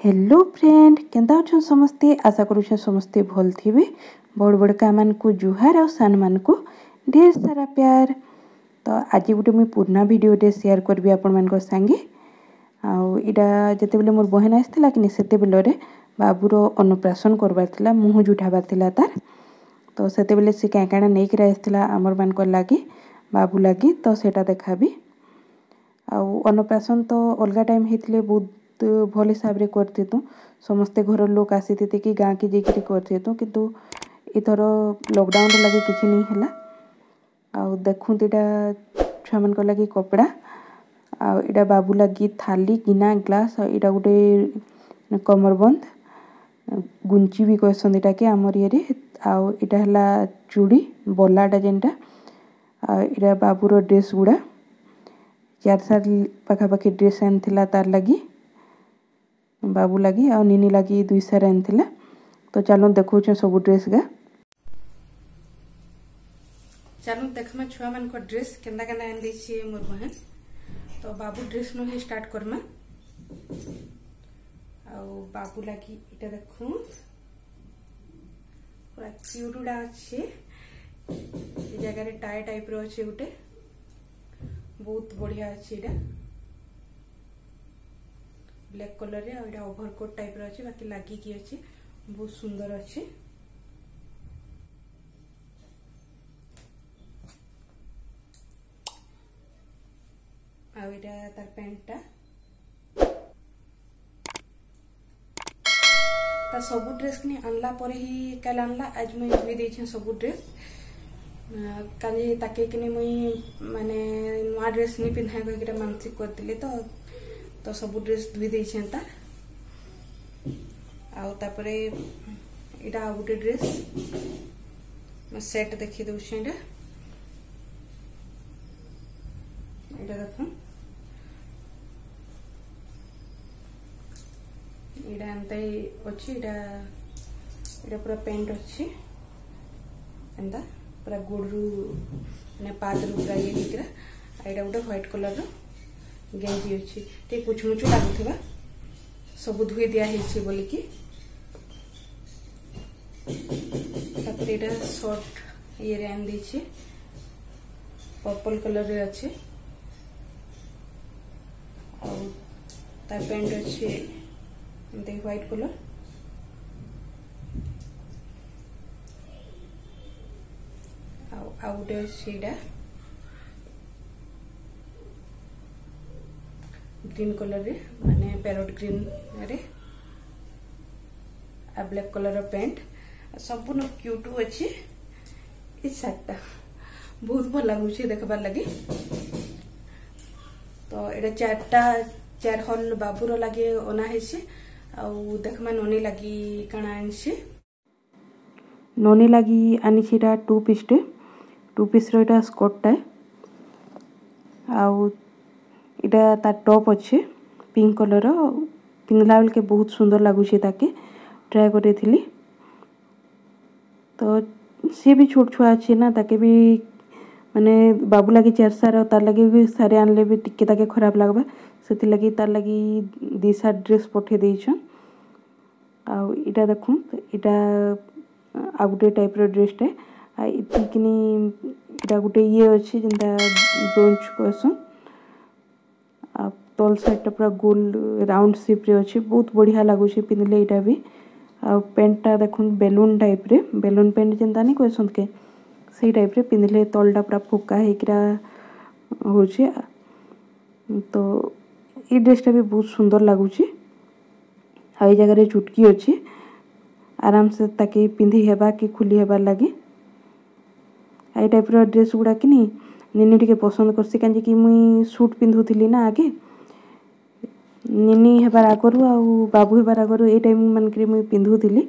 Hello friend Kenta अच्छन समस्ते आशा करूछन समस्ते भल थिबे। बड़ बड़का मान को जुहार और सान मान को ढेर सारा प्यार। तो आज गोटे मुझे पुराना वीडियो शेयर करबी आपण मान को संगे। आउ इडा जते बेले मोर बहन आस्थिला कि सेते बेले बाबूर अन्नप्राशन करबार थिला मुह जुठाबार थिला तार। तो सेते बेले से क्या काना नै कि आस्थिला हमर मान को लागी बाबू लागी तो सेटा देखाबी। आउ अन्नप्राशन तो अलगा टाइम हेतले बहुत भल हिसाब रे करते तो समस्ते घर लोक आसी थे कि गाँ के जाकर करते तो किंतु इथर लॉकडाउन लगे किसी नहीं हैला। आउ देखुं इटा छुआ मन को लगी कपड़ा आउ इटा बाबू लगी थाली गिना ग्लास इटा गोटे कमरबंद गुंची भी कहसन इटा के आमर ये आउ इटा हला चूड़ी बलाटा जेनटा इटा बाबूर ड्रेस गुड़ा 4 साल पाखापाखि ड्रेस आनी तार लगी बाबू लगी आ निनी लगी 2 साल आनी। तो चलो देखो सब ड्रेस गा चलो देखमा छुआ मान को ड्रेस केंदा केंदा आन देछि मोर बहन। तो बाबू ड्रेस नो ही स्टार्ट करमा। आ बाबू लगी इटा देखो पूरा क्यूटुडा अच्छे ए जगह रे टाई टाइप रो अच्छे गुटे बहुत बढ़िया अच्छे इटा ब्लैक कलर रे और ओवरकोट टाइप रो अच्छे बाकी लागी की अच्छे बहुत सुंदर अच्छे। आ इटा तार पैंटटा ता सब ड्रेस कि आनला पर ही कल आनला आज मुई धुई देछे सब ड्रेस काली ताके कि मुई माने नवा ड्रेस नहीं पिन्हा के मानसिक करतिले तो सब ड्रेस धुई देछे ता आउ तापरे इटा आ गुटे ड्रेस मैं सेट देखि दउछे इटा देखो इटा एंता अच्छी इटा पूरा पेंट अच्छी एंता पूरा गोड़ू ने पादरू पूरा ये निकरा इटा गोटे व्हाइट कलर गेंजी अच्छी टे कुछ मुचु लागुथिबा सब धुई दिया हेछि बोली कि तापर इटा शॉर्ट ये रे आन देछि पर्पल कलर रे अच्छे और ता पेंट अच्छे एंते व्हाइट कलर आउ गोटे सीडा ग्रीन कलर रे माने पैरोट ग्रीन रे आ ब्लैक कलर पेंट सब न क्यूट अच्छे ये सार्टा बहुत भल लगुच देखबार लगे। तो ये 4 हल बाबूर लगे अना है आउ देखमा ननी लगी काना आनसे ननी लगी आनी 2 पीस रो स्कर्ट आउ इटा ता टॉप अच्छे पिंक कलर पिंधला बेल के बहुत सुंदर लगुच ताके ट्राए करी। तो सी भी छोट छुआ अच्छे ना ताके भी माने बाबू लगी 4 साल तार लगी भी सारे आनले भी टिके ताके खराब लगबा से लगी तार लगी 2 साल ड्रेस पठे देछन। आउ इटा देखो इटा आ गुटे टाइप रो ड्रेसटा आ इतिकिनी इटा गुटे ये अच्छे जिंदा ब्रोंच कहसन आ तल साइड पूरा गोल राउंड शेप रे अच्छे बहुत बढ़िया लगुच पिंधले इटा भी। आ पेंटा देखो बेलून टाइप रे बेलून पेंट जिंदा नहीं कहसन के सही टाइप रे पिंधले तलटा पूरा फुका हेकरा होचे। तो ये ड्रेसटा भी बहुत सुंदर लगुच आ जगह रे चुटकी अच्छे आराम से ताकि पिंधि हेबा कि खुली हेबार लगे आई टाइप रो ड्रेस गुड़ा कि निनी टिके पसंद करसी कांजे कि मुई सूट पिंधुथिली ना आगे निनी हेबार आगरु आ बाबू हेबार आगरु ए टाइम मन के मुई पिंधुथिली।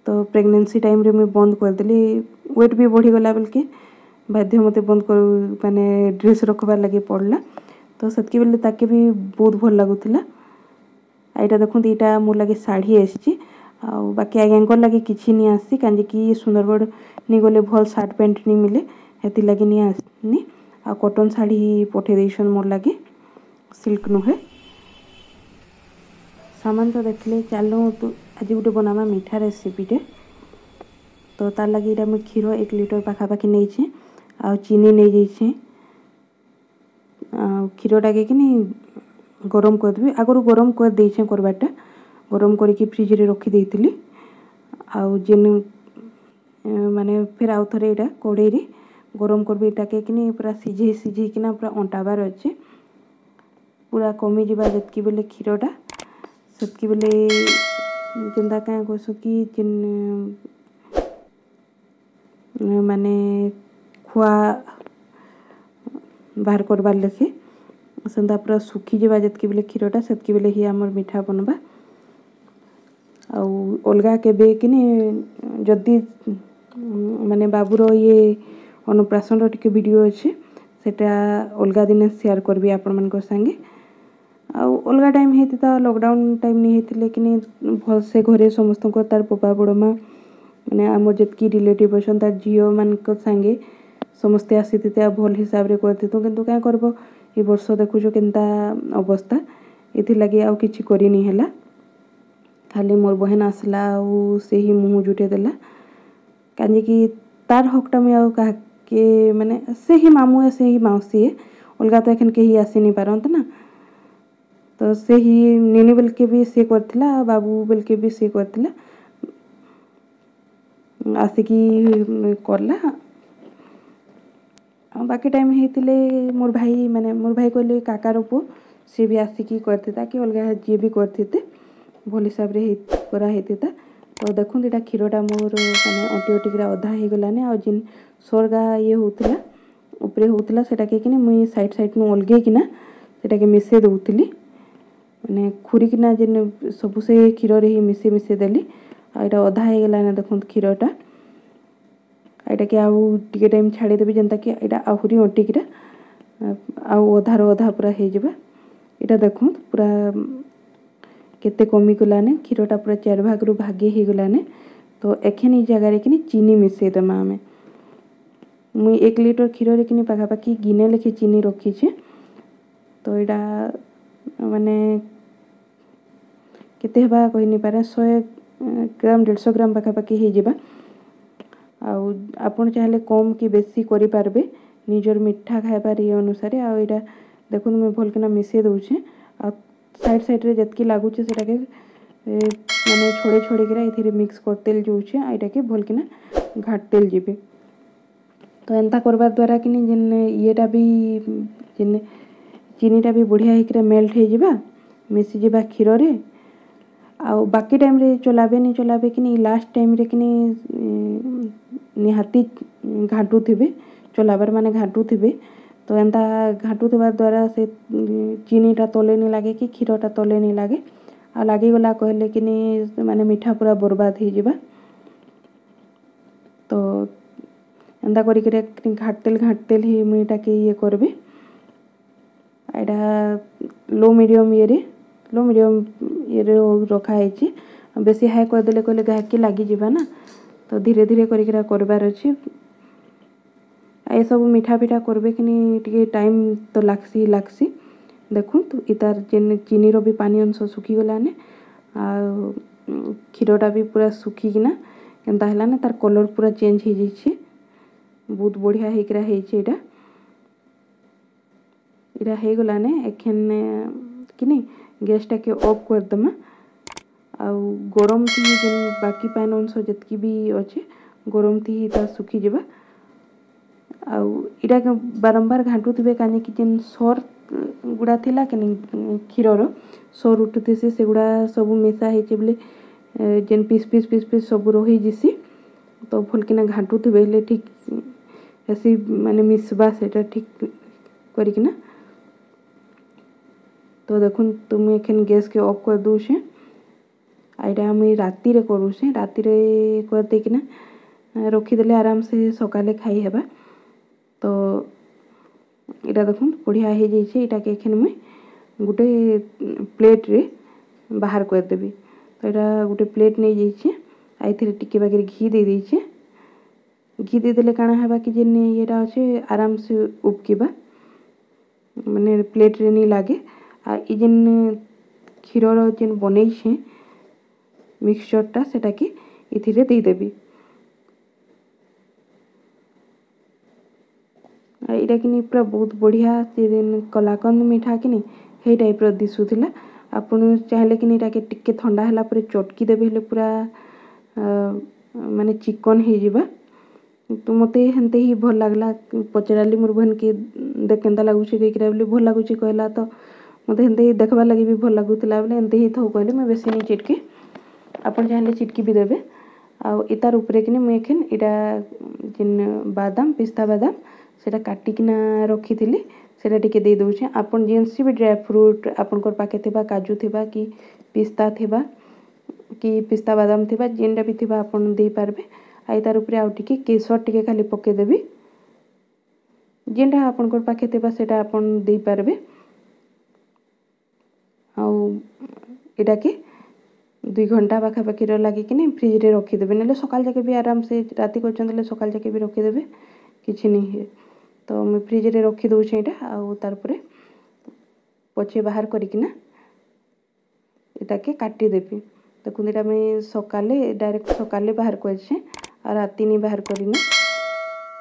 तो प्रेगनेंसी टाइम रे मुई बंद कर देली वेट भी बढ़ी गला बेल के बाध्य मते बंद कर माने ड्रेस रखबार लगे पड़ला। तो सतकी बेले ताके भी बहुत भल लागुथिला। आइटा देखुं इटा मोर लगे साड़ी आसी आ बाकी आगे लगे किसी नहीं आसी कांजे कि सुंदरगढ़ नहीं गले भल सार्ट पैंट नहीं मिले हेती लगे नहीं आसनी आ कॉटन साड़ी पठे देछन मोर लगे सिल्क नुहे सामान तो देखले चलो तो आज गोटे बनावा मीठा रेसिपीटे। तो तार लगी इटा मुझे क्षीर 1 लिटर पाखापाखि नहीं आ चीनी नहीं जाइए। क्षीरटा के गरम करदेवी आगु गरम कर देछे करवाटा गरम करके फ्रिज रे रखी देइतिली। आउ जेन माने फिर आउ थरे इटा कड़ाई रे गरम करबे इटा के पूरा सिझे सिझे किना पूरा अंटाबार अच्छे पूरा कमी जावा जतकी बेले क्षीरटा सेतकी बेले जेनता क्या कहस कि जेन माने खुआ बाहर करबार लेखे सेंता पूरा सुखी जावा जतकी बेले क्षीरटा सेतकी बेले ही आमर मीठा बनबा। आउ अलगा केबे कि जदि माने बाबूर ये अन्नप्राशन टिके वीडियो अच्छे सेटा अलगा दिन शेयर करबी आपण मन संगे। आउ अलगा टाइम होता लॉकडाउन टाइम नहीं होते कि भल से घरे समस्त तार पपा बड़ माँ मैंने आम जितकी रिलेटिव अच्छा तार झील मान संगे समस्ते आसी थे भल हिसाब से करती किंतु क्या करब ये वर्ष देखुच केनता अवस्था ये लगे आउ किछि करनी है खाली मोर बहन आसला से ही मुँह जुटे देला कहीं तार हकटा मुझे आउ के माने से ही मामू है से ही मौसी है अलगा तो एखन कहीं आसी नहीं पारत ना। तो से ही नीनी बेल के भी सी करथिला बाबू बेल के भी सी करथिला आसिकी करला। बाकी टाइम होते मोर भाई माने मोर भाई कहले काकार पु सी भी आसिकी करथिता कि अलगा जी भी करथिते भल हिसाब रे करा हेतिता। तो देखुन एटा क्षीरटा मोर माने अंटी अंटिकरा अधा हो गलाने आ जिन सरगा ये होतला ऊपरे होतला सेटा के मुई साइड साइड नु अलगे किना सेटा के मिसे दउतली मैंने खुरीकिना जेन सब से क्षीर ही मिसे मिसे देली आईटा अधा हो गलाने देखुन क्षीरटा आईटा के आउ टिके टाइम छाड़ीदेवी जेनता कि एटा आहुरी अंटिकरा आउ अधार अधा पूरा हो जावा। एटा देखुन पूरा केते कमी गलाने क्षीरटा पूरा 4 भाग रु भागे हो गलाने। तो एखन ई जगह रे चीनी मिसे देमा आमे मुई 1 लिटर क्षीर रे पाखापाखि गिने लेखे चीनी रखी छे। तो एटा माने केते हबा कहि नि पारे 100 ग्राम 150 ग्राम पाखापाखि हो जावा। आउ आपण चाहले कम कि बेसी करि पारबे निजर मिठा खाइबार ये अनुसार। आ एटा देखुन मैं भल किना मिसे दउछे आ साइड साइड रे जतकी लागुचे सेटा के माने छोड़े छोड़े किरा इथिरे मिक्स करतेल जोछे आ एटा के भल किना घाटतेल जिबे। तो एंता करबार द्वारा कि जेन येटा भी जेन चीनीटा भी बढ़िया होकर मेल्ट हो जावा मिसी जावा क्षीर रे। आउ बाकी टाइम रे चलाबे नहीं चलाबे कि लास्ट टाइम रे कि निहाती घाटू थे चलाबार माने घाटू थे। तो एंता घाटू थबार द्वारा से चीनीटा तले नहीं लगे कि क्षीरटा तले नहीं लगे आ लगिगला कहले कि माने मीठा पूरा बर्बाद हो जावा। तो एंता करिक घाटतेल ही मुईटा के ये करबे एटा लो मीडियम ये रखा है बेसी हाई करदे कहले गाहकी लगी जावा ना। तो धीरे धीरे करबार अच्छे ये सब मीठा पीठा करबे कि टाइम तो लागसी देखु तो इतार जेन चीनी रो भी पानी अंश सुखी गलाने आ क्षीरटा भी पूरा सुखीकिना केनता हलाने तार कलर पूरा चेंज हो जाइए बहुत बढ़िया होकर होइछे इटा हो गलाने एखन कि गैसटा के ऑफ कर दमा। आउ गरम थी जेन बाकी पानी अंश जतकी भी अच्छे गरम थी ता सुखी जावा। आउ इटा बारंबार घाटू थे कहीं जेन सर गुड़ा थिला कि क्षीर सर उठुथे से गुड़ा सब मिसा होचे बोले जेन पीस पीस पीस पीस सब रही जिसी। तो भलकिना घाटू थे ठीक ऐसी माने मिसबा सेटा ठीक करिकिना। तो देखुन तुम एखन गैस के ऑफ कर दूचे आईटा मुई राति रे करूचे राति रे कर देकिना रखीदेले आराम से सकाले खाई हेबा। तो इटा देखुन बढ़िया हो जाइए इटा के एखन मुई गोटे प्लेट रे बाहर कर देबी। तो इटा गोटे प्लेट नहीं जाइए आइथिरे टिके बागे घी दे दीचे घी देदेले काଣା हेबा कि जेन येटा अच्छे आराम से उपकेबा माने प्लेट रे नहीं लागे आ जेन क्षीर जेन बन मिक्सचरटा सेटा कि इथिरे देदेवी यहाँ कि पूरा बहुत बढ़िया कलाकंद मीठा कि हे टाइप दिशुला आपन चाहले कि यहाँ टिके ठंडा है चटकी देवे हेले पूरा माने चिकन हो जावा तो मत हेन्ते ही भल लगला पचारि मोर बहन के देख के लगुच कहीं भल लगुच कहला तो मत हेन्ते ही देखबार लगे भी भल लगुला बोले एमती ही थो कहले मुझे बेसी नहीं चिटके आपन चाहले चिटकी भी देवे आतार उपरे कि मुझे यहाँ जेन बादाम पिस्ता बादाम सेटा काटिकिना रखी सेटा टिके दे दउछे आपन जेनसी भी ड्राई फ्रूट आपनकर पाखे थिबा काजू थिबा कि पिस्ता थिबा कि पिस्ता बादाम थिबा जेनटा भी थिबा आपन दे पारबे आई तार उपरे आउ टिके केसर टिके खाली पके देबी जेनटा आपनकर पाखे थिबा सेटा आपन दे पारबे आउ एटा के 2 घंटा पाखापाखि लगे कि फ्रिज रे रखीदेवे ना सकाल जाके भी आराम से राति कर सकाल जाके भी रखीदेवे किसी नहीं है तो मुझे फ्रिज रे रखी दूचे यहाँ आउ तार पचे बाहर करकिना इटा के काटिदेवी देखुन यहाँ मुझे सकाले डायरेक्ट सकाले बाहर करे आ राति नहीं बाहर करना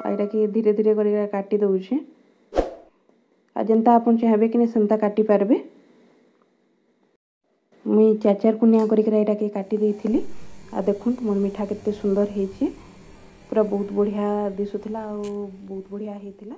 यहाँ कि धीरे धीरे कर काटी दौचे आ जेनता आपन चाहबे कि सेमता काटी पारबे मुई 4 कुनिया करके काटी देइथिली आ देखुन मोर मिठा केते सुंदर हेछि पूरा बहुत बढ़िया दिसुथिला आ बहुत बढ़िया हेतिला।